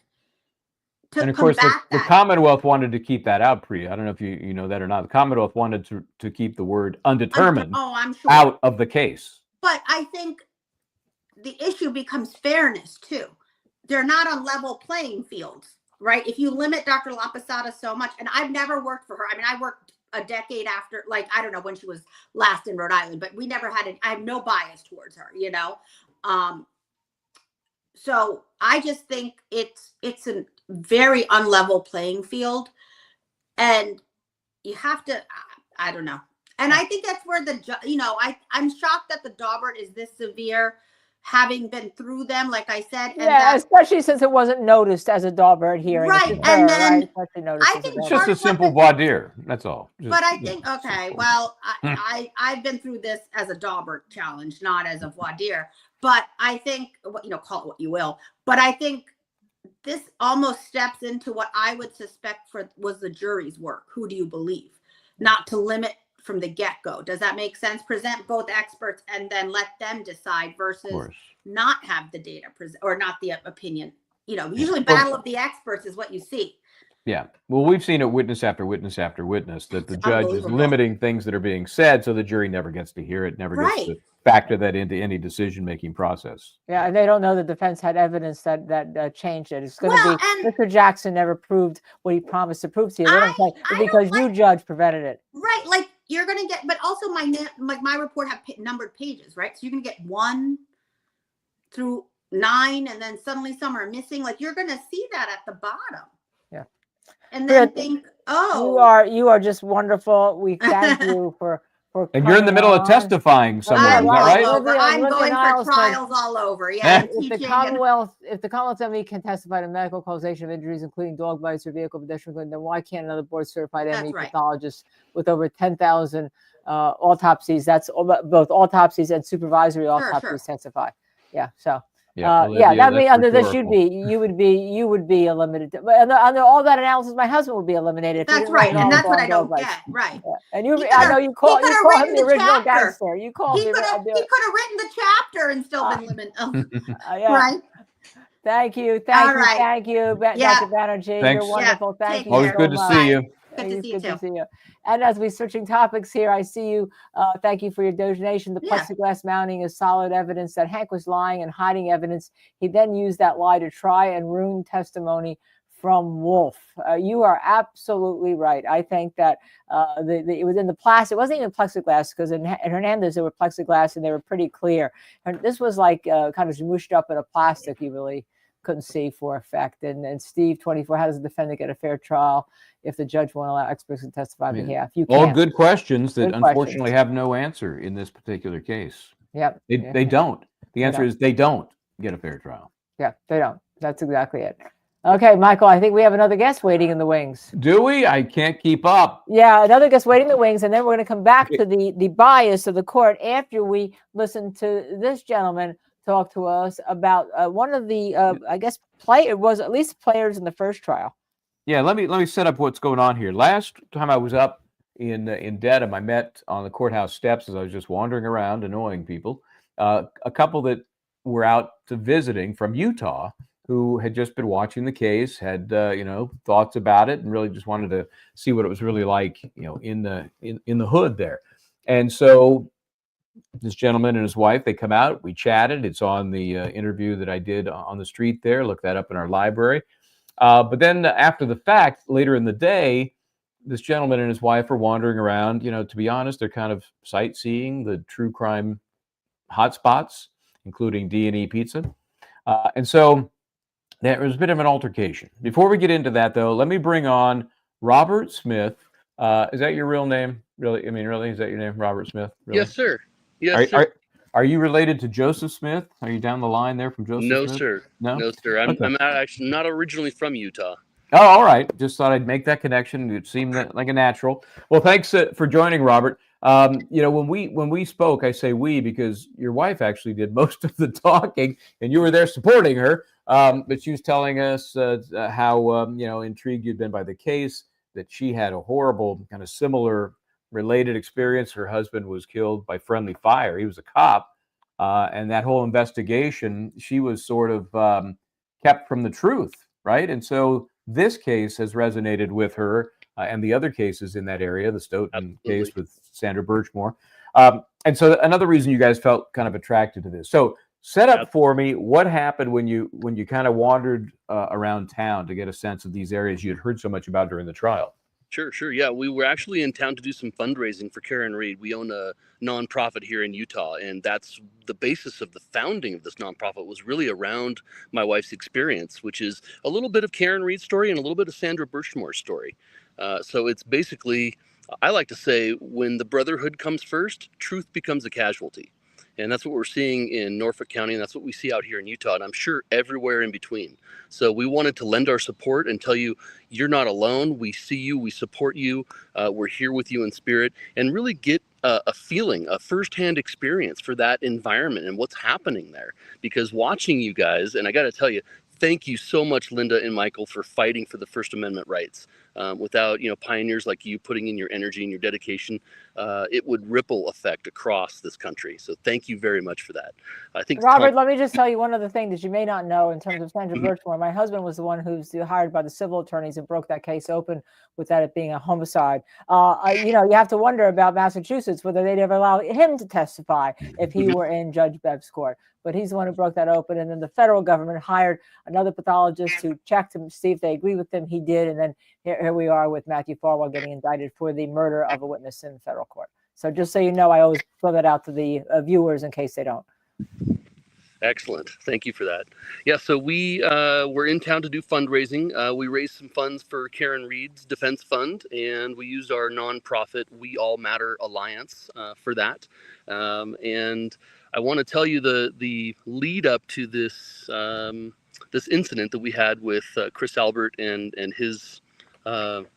to And of course, combat the that? Commonwealth wanted to keep that out, Priya. I don't know if you know that or not. The Commonwealth wanted to keep the word undetermined I'm sure. out of the case. But I think the issue becomes fairness too. They're not on level playing fields, right? If you limit Dr. Laposata so much, and I've never worked for her. I mean, I worked a decade after, like, I don't know when she was last in Rhode Island, but we never had I have no bias towards her, you know? So I just think it's a very unlevel playing field, and you have to, I don't know. And I think that's where you know, I'm shocked that the Dahlberg is this severe, having been through them, like I said. And yeah, especially since it wasn't noticed as a Dahlberg hearing. Right, It's and her, then right? Especially noticed I as a think It's Dahlberg. just part a of what simple voir dire. That's all. But I think, okay, well, I've been through this as a Dahlberg challenge, not as a voir dire. But I think, you know, call it what you will. But I think this almost steps into what I would suspect was the jury's work. Who do you believe? Not to limit from the get-go. Does that make sense? Present both experts and then let them decide versus not have the data or not the opinion. You know, usually battle of the experts is what you see. Yeah. Well, we've seen it witness after witness after witness that the It's judge is unbelievable. limiting things that are being said, so the jury never gets to hear it, never gets Right. to factor that into any decision-making process. Yeah, and they don't know the defense had evidence that changed it. It's going to Well, be and Mr. Jackson never proved what he promised to prove to you. They don't say I because don't you, judge, prevented it. right, like you're gonna get, but also my report have numbered pages, right? So you're gonna get 1 through 9, and then suddenly some are missing. Like you're gonna see that at the bottom. Yeah. And then Priya, think, you are just wonderful. We thank you for And you're in the middle of on. testifying somewhere, I'm is that all right? over. I'm Lindsay going Niles for said, trials all over. Yeah, and if the teaching and Commonwealth ME can testify to medical causation of injuries, including dog bites or vehicle pedestrian, then why can't another board certified That's ME right. pathologist with over 10,000 autopsies? That's both autopsies and supervisory autopsies testify. Yeah. So. Well, that means that's under this rhetorical. you would be eliminated. But under all that analysis, my husband would be eliminated. If he that's didn't right, write and that's all what I dog don't bites. get. Right. Yeah. And you, He I know could've- you call he him could've the written the original chapter. gangster. You call He him could have written the chapter and still been limited. yeah. Right. Thank you, All right. thank you, Yeah. Dr. Banerjee. Thanks. You're wonderful. Yeah, Thank take you. Always care. good to so see much. you. Good to see you Good to too. see you. And as we're switching topics here, I see you. Thank you for your donation. The Yeah. plexiglass mounting is solid evidence that Hank was lying and hiding evidence. He then used that lie to try and ruin testimony from Wolfe. You are absolutely right. I think that it was in the plastic. It wasn't even plexiglass because in Hernandez there were plexiglass and they were pretty clear. And this was like kind of smooshed up in a plastic. You really couldn't see for effect. And Steve, 24, how does the defendant get a fair trial if the judge won't allow experts to testify on behalf? You All can't. good questions that Good unfortunately questions. have no answer in this particular case. Yep. They don't. The answer don't. is they don't get a fair trial. Yeah, they don't. That's exactly it. Okay, Michael, I think we have another guest waiting in the wings. Do we? I can't keep up. Yeah, another guest waiting in the wings, and then we're going to come back to the bias of the court after we listen to this gentleman talk to us about one of the, I guess, it was at least players in the first trial. Yeah, let me set up what's going on here. Last time I was up in Dedham, I met on the courthouse steps as I was just wandering around annoying people. A couple that were out to visiting from Utah who had just been watching the case, had thoughts about it, and really just wanted to see what it was really like, in the hood there. And so this gentleman and his wife, they come out, we chatted. It's on the interview that I did on the street there. Look that up in our library. But then after the fact, later in the day, this gentleman and his wife are wandering around. To be honest, they're kind of sightseeing the true crime hotspots, including D&E Pizza. And so there was a bit of an altercation. Before we get into that, though, let me bring on Robert Smith. Is that your real name? Really? I mean, really? Is that your name, Robert Smith? Really? Yes, sir. Yes, sir. Are you related to Joseph Smith? Are you down the line there from Joseph No, Smith? sir. No? No, sir. Okay. I'm actually not originally from Utah. Oh, all right. Just thought I'd make that connection. It seemed like a natural. Well, thanks for joining, Robert. When we spoke, I say we because your wife actually did most of the talking, and you were there supporting her. But she was telling us how intrigued you'd been by the case, that she had a horrible kind of similar related experience. Her husband was killed by friendly fire. He was a cop, and that whole investigation, she was sort of kept from the truth, right? And so this case has resonated with her and the other cases in that area, the Stoughton case with Sandra Birchmore. And so another reason you guys felt kind of attracted to this. So set up for me what happened when you kind of wandered around town to get a sense of these areas you had heard so much about during the trial. Sure. Yeah, we were actually in town to do some fundraising for Karen Read. We own a nonprofit here in Utah, and that's the basis of the founding of this nonprofit was really around my wife's experience, which is a little bit of Karen Read's story and a little bit of Sandra Birchmore's story. So it's basically, I like to say, when the brotherhood comes first, truth becomes a casualty. And that's what we're seeing in Norfolk County, and that's what we see out here in Utah, and I'm sure everywhere in between. So we wanted to lend our support and tell you, you're not alone. We see you, we support you, we're here with you in spirit, and really get a feeling, a firsthand experience for that environment and what's happening there. Because watching you guys, and I got to tell you, thank you so much, Linda and Michael, for fighting for the First Amendment rights. Without pioneers like you putting in your energy and your dedication, it would ripple effect across this country. So thank you very much for that. I think Robert, let me just tell you one other thing that you may not know in terms of Sandra Mhm. Birchmore. My husband was the one who's hired by the civil attorneys and broke that case open without it being a homicide. You have to wonder about Massachusetts, whether they'd ever allow him to testify if he were in Judge Bev's court. But he's the one who broke that open. And then the federal government hired another pathologist who checked him to see if they agree with him. He did. And then here we are with Matthew Farwell getting indicted for the murder of a witness in federal court. So just so you know, I always throw that out to the viewers in case they don't. Excellent. Thank you for that. Yeah, so we were in town to do fundraising. We raised some funds for Karen Read's defense fund, and we used our nonprofit We All Matter Alliance for that. And I want to tell you the lead up to this this incident that we had with Chris Albert and his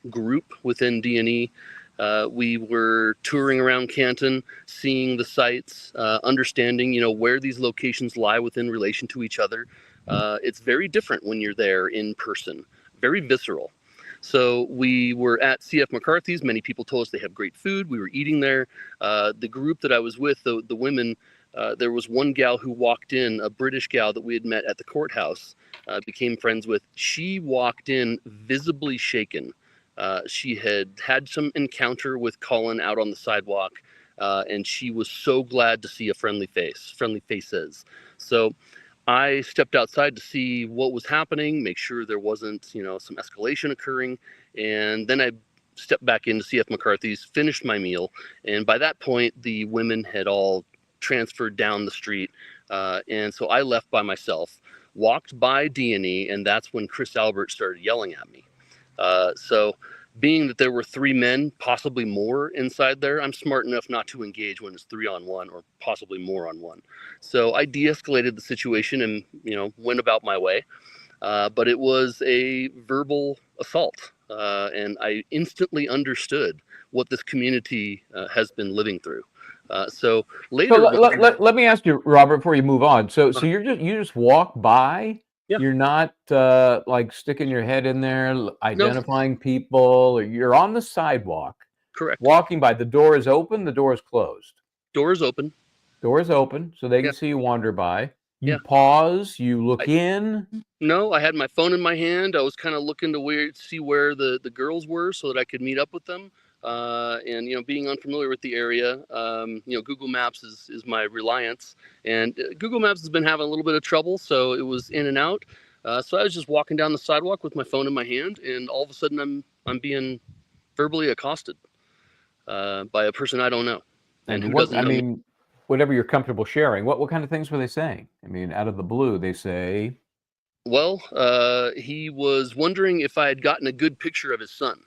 group within D&E. We were touring around Canton, seeing the sites, understanding, where these locations lie within relation to each other. It's very different when you're there in person, very visceral. So we were at CF McCarthy's. Many people told us they have great food. We were eating there. The group that I was with, the women, there was one gal who walked in, a British gal that we had met at the courthouse, became friends with. She walked in visibly shaken. She had some encounter with Colin out on the sidewalk, and she was so glad to see a friendly faces. So I stepped outside to see what was happening, make sure there wasn't, some escalation occurring. And then I stepped back into CF McCarthy's, finished my meal. And by that point, the women had all transferred down the street. And so I left by myself, walked by D&E, and that's when Chris Albert started yelling at me. So being that there were 3 men, possibly more inside there, I'm smart enough not to engage when it's 3-on-1 or possibly more on one. So I de-escalated the situation and, went about my way. But it was a verbal assault. And I instantly understood what this community has been living through. So later, let me ask you, Robert, before you move on. So you just walk by. Yeah. You're not like sticking your head in there, identifying people, or you're on the sidewalk. Correct. Walking by. The door is open. The door is closed. Door is open. Door is open, so they can see you wander by. You pause. You look in. No, I had my phone in my hand. I was kind of looking to see where the girls were so that I could meet up with them. And being unfamiliar with the area, Google Maps is my reliance, and Google Maps has been having a little bit of trouble, so it was in and out. So I was just walking down the sidewalk with my phone in my hand, and all of a sudden I'm being verbally accosted by a person I don't know, and who doesn't know me. Whatever you're comfortable sharing. What kind of things were they saying? Out of the blue, they say. Well, he was wondering if I had gotten a good picture of his son.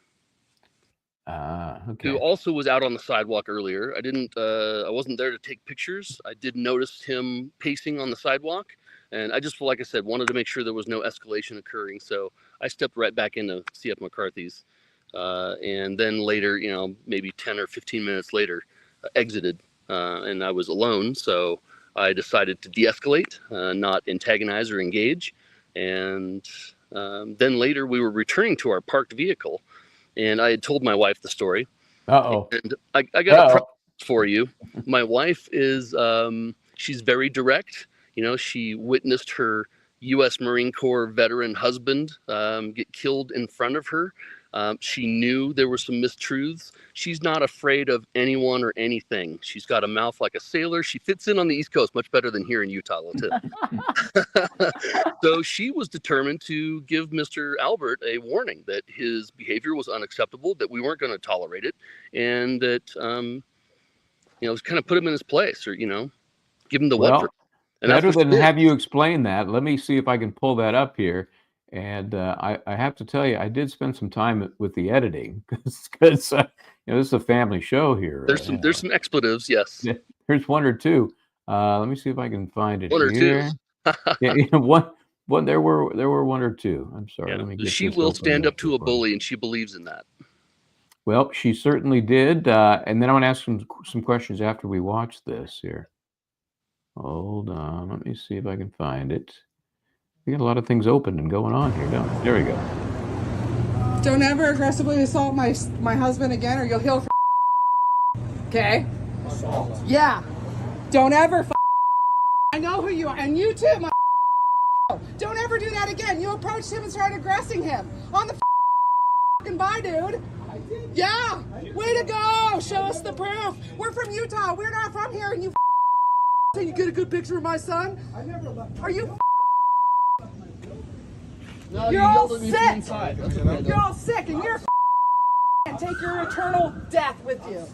Okay. Who also was out on the sidewalk earlier. I wasn't there to take pictures. I did notice him pacing on the sidewalk, and I just, like I said, wanted to make sure there was no escalation occurring. So I stepped right back into CF McCarthy's, and then later, maybe 10 or 15 minutes later, exited, and I was alone. So I decided to de-escalate, not antagonize or engage. And then later we were returning to our parked vehicle. And I had told my wife the story. And I got a problem for you. My wife is, she's very direct. She witnessed her U.S. Marine Corps veteran husband get killed in front of her. She knew there were some mistruths. She's not afraid of anyone or anything. She's got a mouth like a sailor. She fits in on the East Coast much better than here in Utah, too. So she was determined to give Mr. Albert a warning that his behavior was unacceptable, that we weren't going to tolerate it, and that, kind of put him in his place, or, give him the what. And better than have you explain that. Let me see if I can pull that up here. And I have to tell you, I did spend some time with the editing because this is a family show here. There's some expletives, yes. There's 1 or 2. Let me see if I can find it. 1 or 2. There were 1 or 2. I'm sorry. Let me get she will stand up to a bully, and she believes in that. Well, she certainly did. And then I want to ask some questions after we watch this here. Hold on. Let me see if I can find it. We got a lot of things open and going on here, don't we? There we go. Don't ever aggressively assault my husband again, or you'll heal. Okay? Assault? Yeah. Don't ever. I know who you are, and you too. Don't ever do that again. You approached him and started aggressing him on the fucking bye, dude. I did. Yeah. Way to go. Show us the proof. We're from Utah. We're not from here, and you. So you get a good picture of my son? I never left. Are you? No, you're all sick. You're all sick, and you're and take your eternal death with you.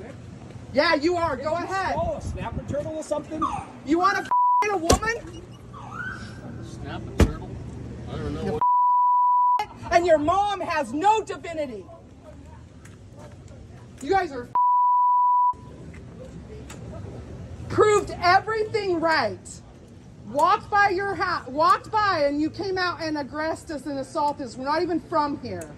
Yeah, you are. Go ahead. Oh, a snapper turtle or something? You want to a woman? Snap a turtle? I don't know. And your mom has no divinity. You guys are proved everything right. Walked by your house, walked by, and you came out and aggressed us and assaulted us. We're not even from here.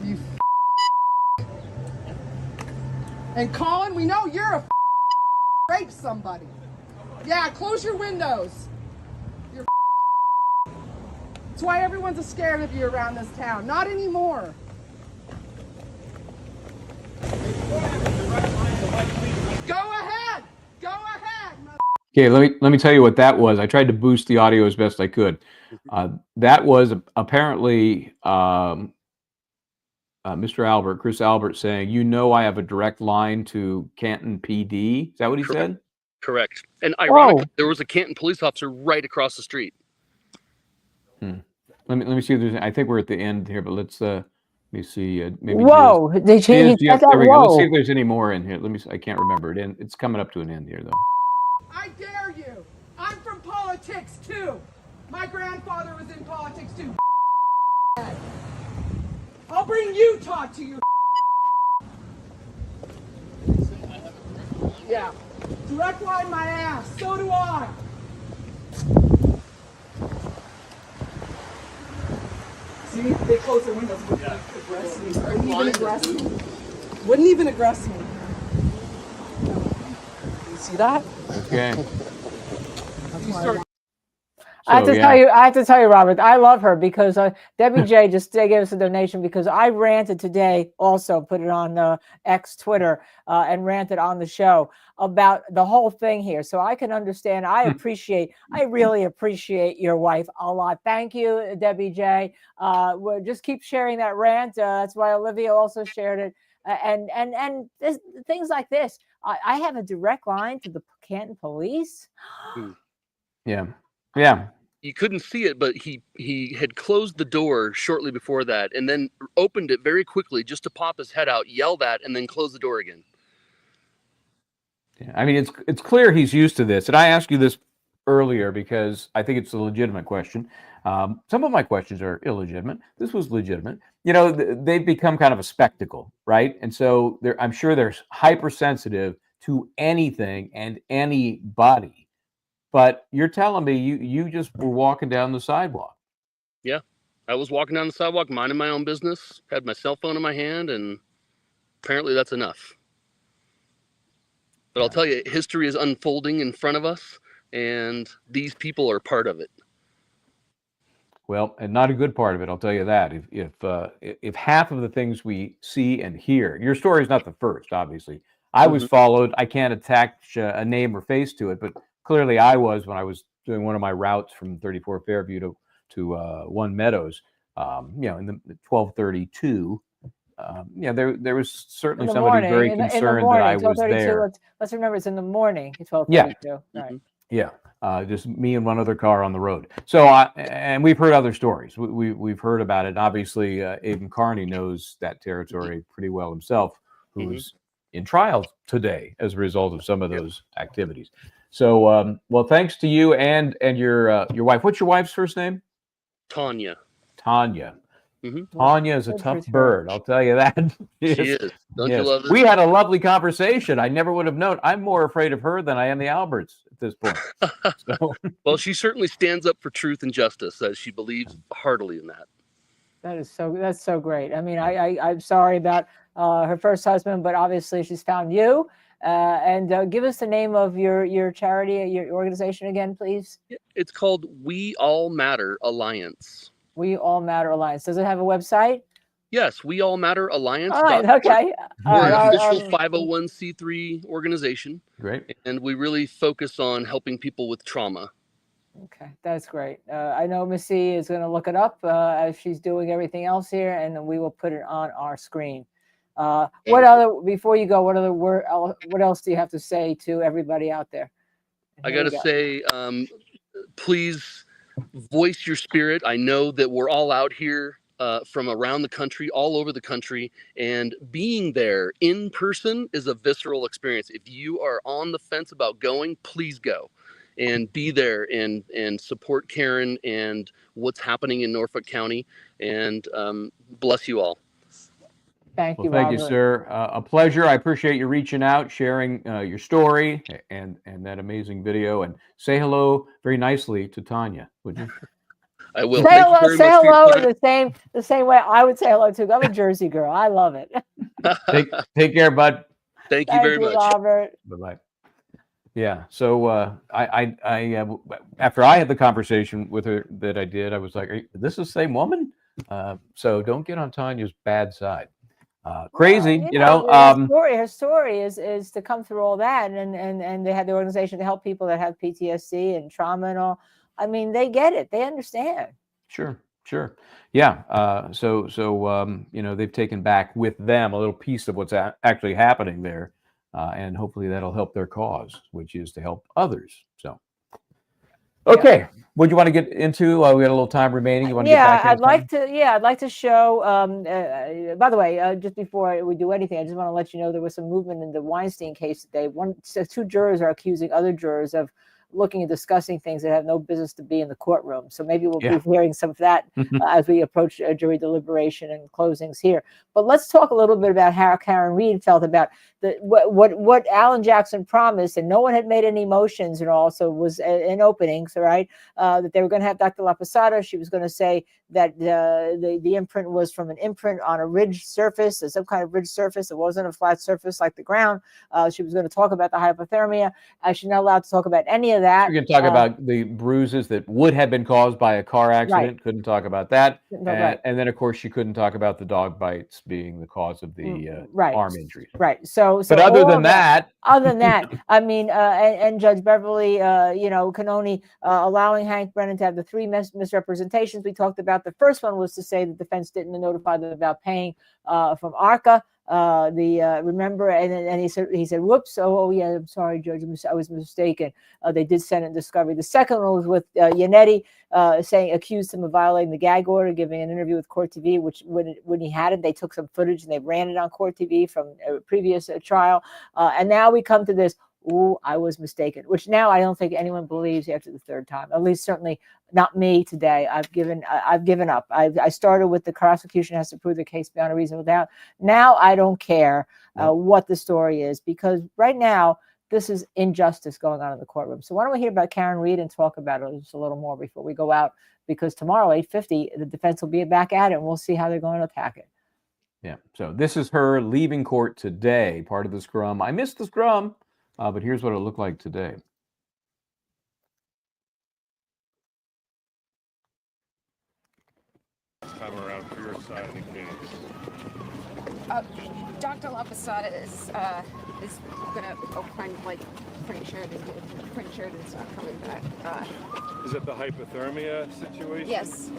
You and Colin, we know you're a rape somebody. Yeah, close your windows. You're That's why everyone's scared of you around this town. Not anymore. Go ahead. Go ahead. Okay, let me tell you what that was. I tried to boost the audio as best I could. That was apparently Mr. Albert, Chris Albert, saying, "You know, I have a direct line to Canton PD." Is that what he said? Correct. And ironically, there was a Canton police officer right across the street. Let me see if there's. I think we're at the end here, but let's let me see. Maybe. Whoa! They changed. There we go. Let's see if there's any more in here. Let me. I can't remember it. It's coming up to an end here, though. I dare you. I'm from politics too. My grandfather was in politics too. I'll bring Utah to you. Yeah. Direct line my ass. So do I. See, they close their windows. Wouldn't aggress me. Wouldn't even aggress me. Wouldn't even aggress me. You see that? Okay. I have to tell you, Robert, I love her because Debbie J gave us a donation because I ranted today, also put it on X Twitter and ranted on the show about the whole thing here. So I can understand. I really appreciate your wife a lot. Thank you, Debbie J. We'll just keep sharing that rant. That's why Olivia also shared it. And things like this. I have a direct line to the Canton police. Yeah. You couldn't see it, but he had closed the door shortly before that and then opened it very quickly just to pop his head out, yell that, and then close the door again. Yeah. I mean, it's clear he's used to this. And I asked you this earlier because I think it's a legitimate question. Some of my questions are illegitimate. This was legitimate. You know, they've become kind of a spectacle, right? And so I'm sure they're hypersensitive to anything and anybody. But you're telling me you just were walking down the sidewalk. Yeah, I was walking down the sidewalk, minding my own business, had my cell phone in my hand, and apparently that's enough. But I'll tell you, history is unfolding in front of us, and these people are part of it. Well, and not a good part of it, I'll tell you that. If half of the things we see and hear, your story is not the first, obviously. I was followed. I can't attach a name or face to it, but clearly I was when I was doing one of my routes from 34 Fairview to One Meadows, in the 1232. There was certainly somebody very concerned that I was there. Let's remember it's in the morning, 1232. Yeah. Right. Yeah. Just me and one other car on the road. So, and we've heard other stories. We've heard about it. Obviously, Aiden Carney knows that territory pretty well himself, who's in trial today as a result of some of those activities. So, well, thanks to you and your wife. What's your wife's first name? Tanya. Tanya. Tanya is a tough bird, I'll tell you that. She is. Don't you love it? We had a lovely conversation. I never would have known. I'm more afraid of her than I am the Alberts at this point. So. Well, she certainly stands up for truth and justice, as she believes heartily in that. That's so great. I mean, I'm sorry about her first husband, but obviously she's found you, And give us the name of your charity, your organization again, please. It's called We All Matter Alliance. We All Matter Alliance. Does it have a website? Yes, We All Matter Alliance. All right, okay. We're an official 501c3 organization. Great. And we really focus on helping people with trauma. Okay, that's great. I know Missy is going to look it up as she's doing everything else here, and we will put it on our screen. What other, before you go, what else do you have to say to everybody out there? I got to say, please voice your spirit. I know that we're all out here from around the country, all over the country, and being there in person is a visceral experience. If you are on the fence about going, please go and be there and support Karen and what's happening in Norfolk County. And bless you all. Thank you, Thank Robert. you, sir. A pleasure. I appreciate you reaching out, sharing your story and that amazing video. And say hello very nicely to Tanya, would you? I will. Say hello, say hello in the same way I would say hello to. I'm a Jersey girl. I love it. Take care, bud. Thank you very much, Robert. Bye-bye. Yeah. So I after I had the conversation with her that I did, I was like, "This is the same woman." So don't get on Tanya's bad side. Crazy, Her story is to come through all that, and they had the organization to help people that have PTSD and trauma and all. I mean, they get it. They understand. Sure. Yeah. So they've taken back with them a little piece of what's actually happening there. And hopefully that'll help their cause, which is to help others. So, okay. Yeah. What do you want to get into? We got a little time remaining. You want to get back into I'd like to show, by the way, just before we do anything, I just want to let you know there was some movement in the Weinstein case today. Two jurors are accusing other jurors of looking and discussing things that have no business to be in the courtroom. So maybe we'll be hearing some of that as we approach jury deliberation and closings here. But let's talk a little bit about how Karen Read felt about what Alan Jackson promised, and no one had made any motions and all, so it was in openings, right? That they were going to have Dr. Laposata. She was going to say that the imprint was from an imprint on a ridge surface, some kind of ridge surface. It wasn't a flat surface like the ground. She was going to talk about the hypothermia. She's not allowed to talk about any of that. We can talk about the bruises that would have been caused by a car accident. Right. Couldn't talk about that. Right. And then, of course, she couldn't talk about the dog bites being the cause of the arm injuries. Right. So but other than that, I mean, and Judge Beverly, Cannone allowing Hank Brennan to have the three misrepresentations we talked about. The first one was to say the defense didn't notify them about paying from ARCA. Remember, and he said, whoops, oh yeah, I'm sorry, Judge, I was mistaken. They did send in discovery. The second one was with Yannetti accused him of violating the gag order, giving an interview with Court TV, which when he had it, they took some footage and they ran it on Court TV from a previous trial. And now we come to this, ooh, I was mistaken, which now I don't think anyone believes after the third time, at least certainly not me today. I've given up. I started with the prosecution has to prove the case beyond a reasonable doubt. Now I don't care what the story is, because right now this is injustice going on in the courtroom. So why don't we hear about Karen Read and talk about it just a little more before we go out, because tomorrow, 8:50, the defense will be back at it and we'll see how they're going to attack it. Yeah. So this is her leaving court today, part of the scrum. I missed the scrum. But here's what it looked like today. Time around for your side of the case. Dr. Laposata is gonna pretty sure it's not coming back. Is it the hypothermia situation? Yes.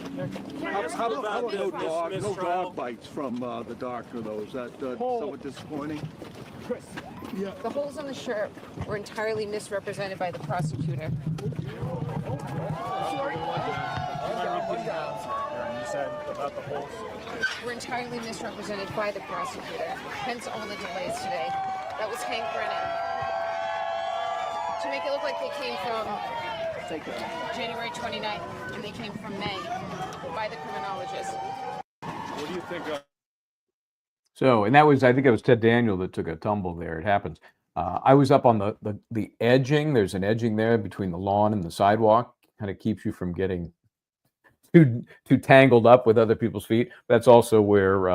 How about no dog bites from the doctor, though? Is that somewhat disappointing? Chris. Yeah. The holes on the shirt were entirely misrepresented by the prosecutor. You said about the holes. Were entirely misrepresented by the prosecutor. Hence all the delays today. That was Hank Brennan. To make it look like they came from January 29th and they came from May by the criminologist. What do you think of? So, and that was, I think it was Ted Daniel that took a tumble there. It happens. I was up on the edging. There's an edging there between the lawn and the sidewalk. Kind of keeps you from getting too tangled up with other people's feet. That's also where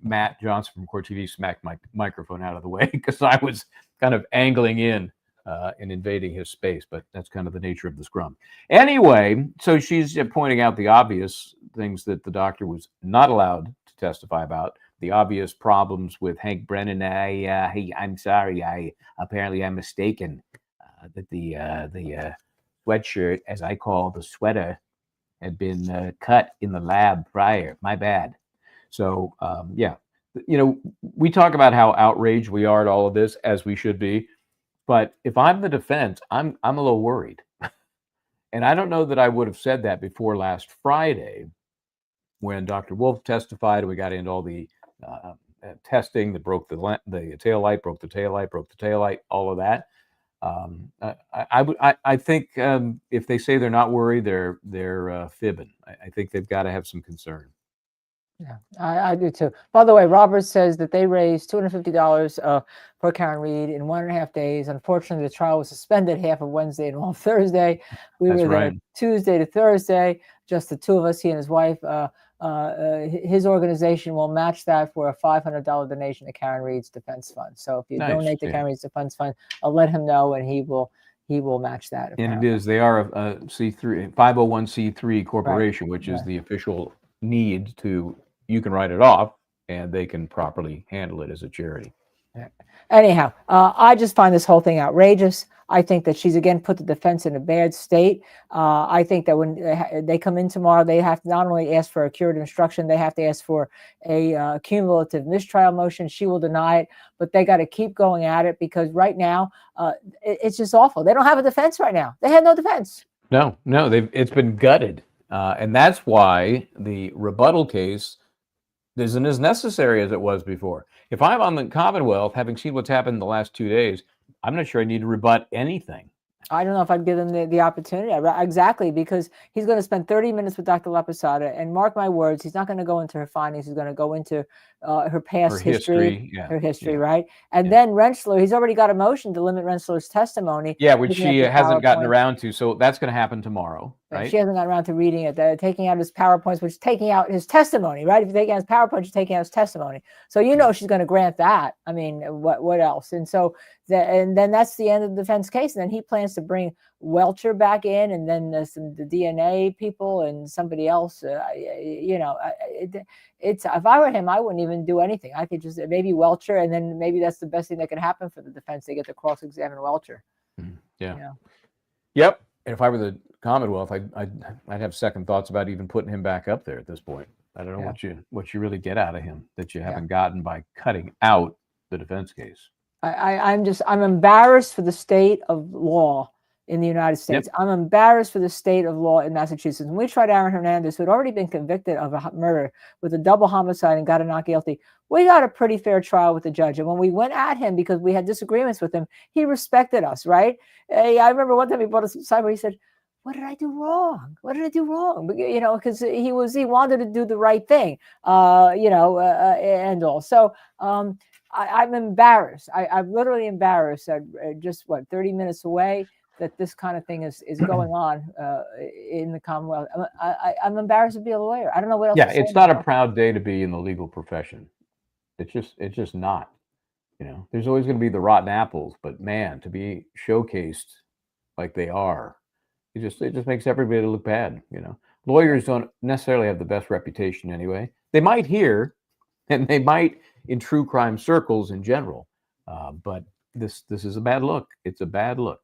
Matt Johnson from Court TV smacked my microphone out of the way because I was kind of angling in and invading his space, but that's kind of the nature of the scrum. Anyway, so she's pointing out the obvious things that the doctor was not allowed to testify about, the obvious problems with Hank Brennan. I'm sorry, apparently I'm mistaken that the sweatshirt, as I call the sweater, had been cut in the lab prior. My bad. So, yeah, we talk about how outraged we are at all of this, as we should be. But if I'm the defense, I'm a little worried. And I don't know that I would have said that before last Friday when Dr. Wolfe testified and we got into all the testing that broke the tail light, broke the tail light, all of that. I think if they say they're not worried, they're fibbing. I think they've got to have some concern. Yeah, I do too. By the way, Robert says that they raised $250 for Karen Read in 1.5 days. Unfortunately, the trial was suspended half of Wednesday and all Thursday. We were there Tuesday to Thursday, just the two of us, he and his wife. His organization will match that for a $500 donation to Karen Read's defense fund. So if you donate to Karen Read's defense fund, I'll let him know, and he will match that. And they are a C3 501c3 corporation, which is the official need to. You can write it off, and they can properly handle it as a charity. Anyhow, I just find this whole thing outrageous. I think that she's again put the defense in a bad state. I think that when they come in tomorrow, they have to not only ask for a curative instruction, they have to ask for a cumulative mistrial motion. She will deny it, but they got to keep going at it because right now it's just awful. They don't have a defense right now. They have no defense. No, it's been gutted, and that's why the rebuttal case isn't as necessary as it was before. If I'm on the Commonwealth, having seen what's happened in the last 2 days, I'm not sure I need to rebut anything. I don't know if I'd give him the opportunity. Exactly, because he's going to spend 30 minutes with Dr. Laposata, and mark my words, he's not going to go into her findings. He's going to go into her past history, right? And then Rensselaer, he's already got a motion to limit Rensselaer's testimony. Yeah, which she hasn't gotten around to. So that's going to happen tomorrow, right? She hasn't gotten around to reading it, taking out his PowerPoints, which is taking out his testimony, right? If you take out his PowerPoint, you're taking out his testimony. So she's going to grant that. I mean, what else? And so and then that's the end of the defense case. And then he plans to bring Welcher back in, and then the DNA people and somebody else. It's if I were him, I wouldn't even do anything. I could just maybe Welcher, and then maybe that's the best thing that can happen for the defense. They get to cross-examine Welcher. Yeah. Yep. And if I were the Commonwealth, I'd have second thoughts about even putting him back up there at this point. I don't know what you really get out of him that you haven't gotten by cutting out the defense case. I'm embarrassed for the state of law in the United States. I'm embarrassed for the state of law in Massachusetts. When we tried Aaron Hernandez, who had already been convicted of a murder with a double homicide and got not guilty, we got a pretty fair trial with the judge. And when we went at him because we had disagreements with him, he respected us, right? I remember one time he brought us aside where he said, "What did I do wrong? What did I do wrong?" Because he wanted to do the right thing, and all. So I'm embarrassed. I'm literally embarrassed that just 30 minutes away that this kind of thing is going on in the Commonwealth. I'm embarrassed to be a lawyer. I don't know what else. Yeah, it's not a proud day to be in the legal profession. It's just not. There's always going to be the rotten apples, but man, to be showcased like they are, it just makes everybody look bad. Lawyers don't necessarily have the best reputation anyway. They might here, and they might in true crime circles in general, but this is a bad look. It's a bad look.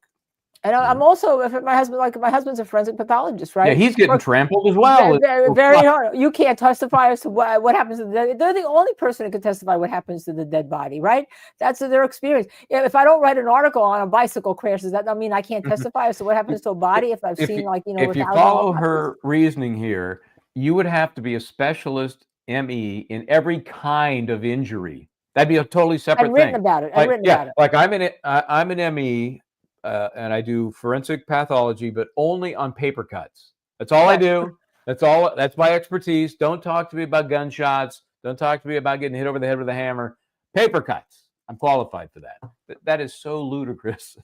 And I'm also, if my husband's a forensic pathologist, right? Yeah, he's getting trampled as well. Very hard. You can't testify as to what happens to the dead. They're the only person who can testify what happens to the dead body, right? That's their experience. If I don't write an article on a bicycle crash, does that not mean I can't testify as to what happens to a body? If I've seen if you follow her reasoning here, you would have to be a specialist ME in every kind of injury. That'd be a totally separate thing. I've written about it. Like I'm an ME. And I do forensic pathology, but only on paper cuts. That's all I do. That's my expertise. Don't talk to me about gunshots. Don't talk to me about getting hit over the head with a hammer. Paper cuts. I'm qualified for that. That is so ludicrous.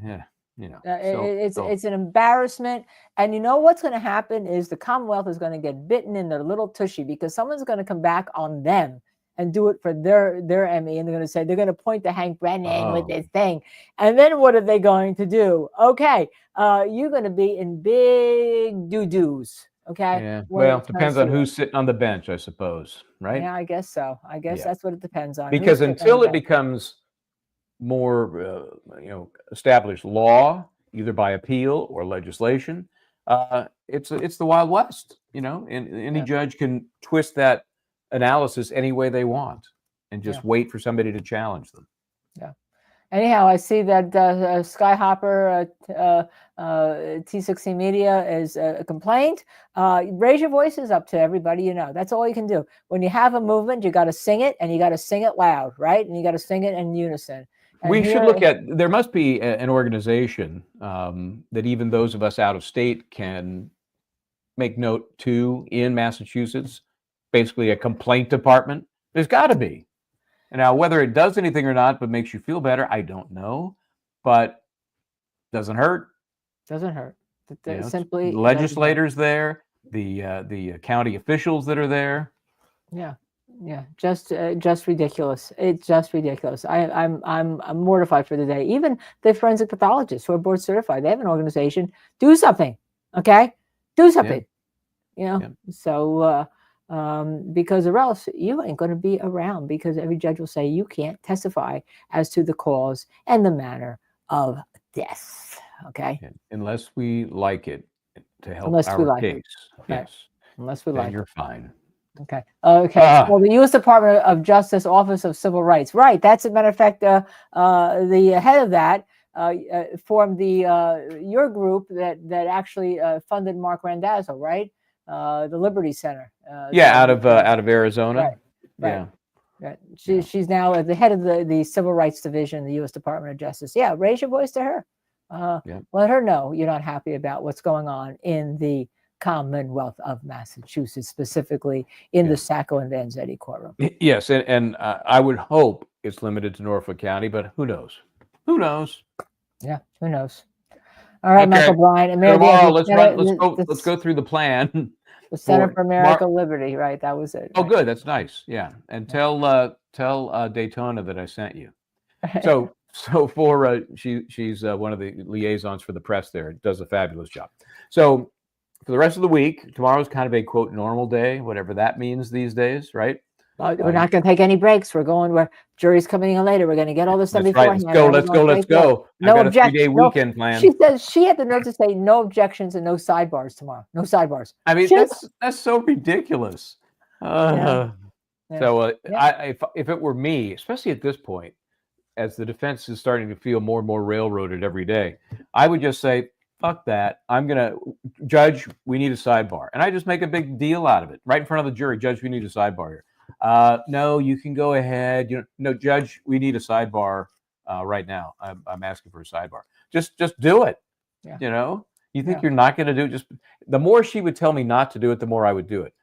Yeah. It's an embarrassment. And you know what's going to happen is the Commonwealth is going to get bitten in their little tushy because someone's going to come back on them and do it for their ME, and they're going to point to Hank Brennan with Oh. this thing. And then what are they going to do? Okay, you're going to be in big doo-doos. Okay. Yeah. when Well, it depends comes on to who's sitting on the bench, I suppose, right? Yeah, I guess so. I guess Yeah. that's what it depends on. Because Who's sitting on until the it bench. becomes more, established law, either by appeal or legislation, it's the Wild West, and any Yeah. judge can twist that analysis any way they want and just Yeah. wait for somebody to challenge them. Yeah. Anyhow, I see that Skyhopper T16 Media is complained. Raise your voices up to everybody. That's all you can do. When you have a movement, you got to sing it, and you got to sing it loud, right? And you got to sing it in unison. And We should look at, there must be an organization that even those of us out of state can make note to in Massachusetts, basically a complaint department. There's got to be. Now, whether it does anything or not, but makes you feel better, I don't know. But doesn't hurt. Doesn't hurt. Simply, the legislators there, the county officials that are there. Yeah, just ridiculous. It's just ridiculous. I'm mortified for the day. Even the forensic pathologists who are board certified, they have an organization. Do something, okay? Do something. So. Because or else you ain't going to be around, because every judge will say you can't testify as to the cause and the manner of death. Okay. Unless we like it to help Unless we our like case. it. Yes. Right. Unless we like you're it. fine. Okay. Okay. Well, the U.S. Department of Justice Office of Civil Rights. Right. That's, as a matter of fact, the head of that formed your group that actually funded Mark Randazzo, right? The Liberty Center. Out of Arizona. Right. She's now at the head of the Civil Rights Division, the U.S. Department of Justice. Yeah, raise your voice to her. Let her know you're not happy about what's going on in the Commonwealth of Massachusetts, specifically in the Sacco and Vanzetti courtroom. Yes, and I would hope it's limited to Norfolk County, but who knows? Who knows? Yeah, who knows? All right, Michael Bryant. Tomorrow, let's go through the plan. The Center for American Liberty, right? That was it. Oh, good. That's nice. Yeah, and tell Daytona that I sent you. So for she's one of the liaisons for the press there. Does a fabulous job. So for the rest of the week, tomorrow's kind of a quote normal day, whatever that means these days, right? We're not going to take any breaks. We're going where jury's coming in later. We're going to get all this stuff beforehand. Let's go. No I've got a 3-day weekend plan. She says she had the nerve to say no objections and no sidebars tomorrow. No sidebars. I mean, that's so ridiculous. So if it were me, especially at this point, as the defense is starting to feel more and more railroaded every day, I would just say, fuck that. I'm going to, Judge, we need a sidebar. And I just make a big deal out of it right in front of the jury. Judge, we need a sidebar here. No, you can go ahead. No, Judge, we need a sidebar right now. I'm asking for a sidebar. Just do it. Yeah. You think you're not going to do it? Just the more she would tell me not to do it, the more I would do it.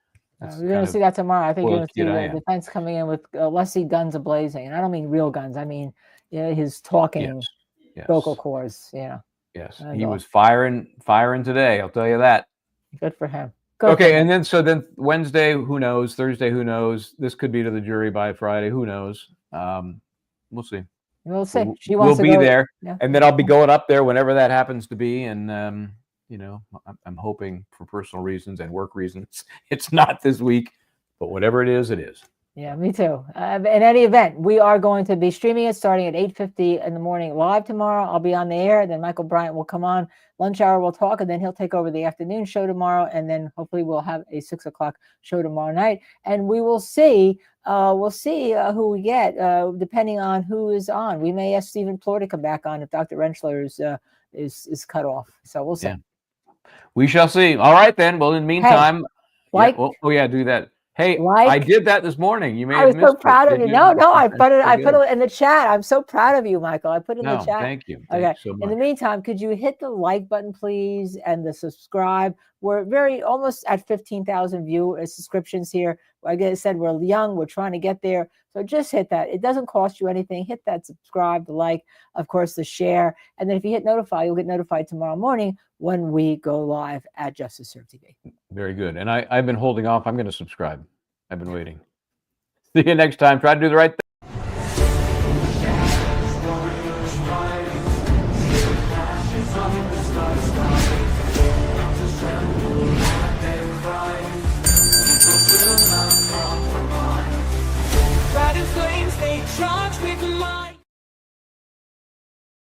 We're going to see that tomorrow. I think you're going to see the defense coming in with lessee guns ablazing. And I don't mean real guns. I mean his talking vocal cords. Yes, he was firing today. I'll tell you that. Good for him. And then Wednesday, who knows? Thursday, who knows? This could be to the jury by Friday. Who knows? We'll see. We'll see. We'll be there, and then I'll be going up there whenever that happens to be. And I'm hoping for personal reasons and work reasons, it's not this week. But whatever it is, it is. Yeah, me too. In any event, we are going to be streaming it starting at 8:50 in the morning live tomorrow. I'll be on the air. Then Michael Bryant will come on. Lunch hour, we'll talk, and then he'll take over the afternoon show tomorrow. And then hopefully we'll have a 6 o'clock show tomorrow night. And we will see. We'll see who we get, depending on who is on. We may ask Stephen Plore to come back on if Dr. Rentschler is cut off. So we'll see. Yeah. We shall see. All right, then. Well, in the meantime, do that. Hey, I did that this morning. You may have missed it. I was so proud of you. No, I put it in the chat. I'm so proud of you, Michael. I put it in the chat. Thank you. Okay. So much. In the meantime, could you hit the like button, please, and the subscribe? We're almost at 15,000 subscriptions here. Like I said, we're young. We're trying to get there. So just hit that. It doesn't cost you anything. Hit that subscribe, the like, of course, the share. And then if you hit notify, you'll get notified tomorrow morning when we go live at Justice Serve TV. Very good. And I've been holding off. I'm going to subscribe. I've been waiting. See you next time. Try to do the right thing.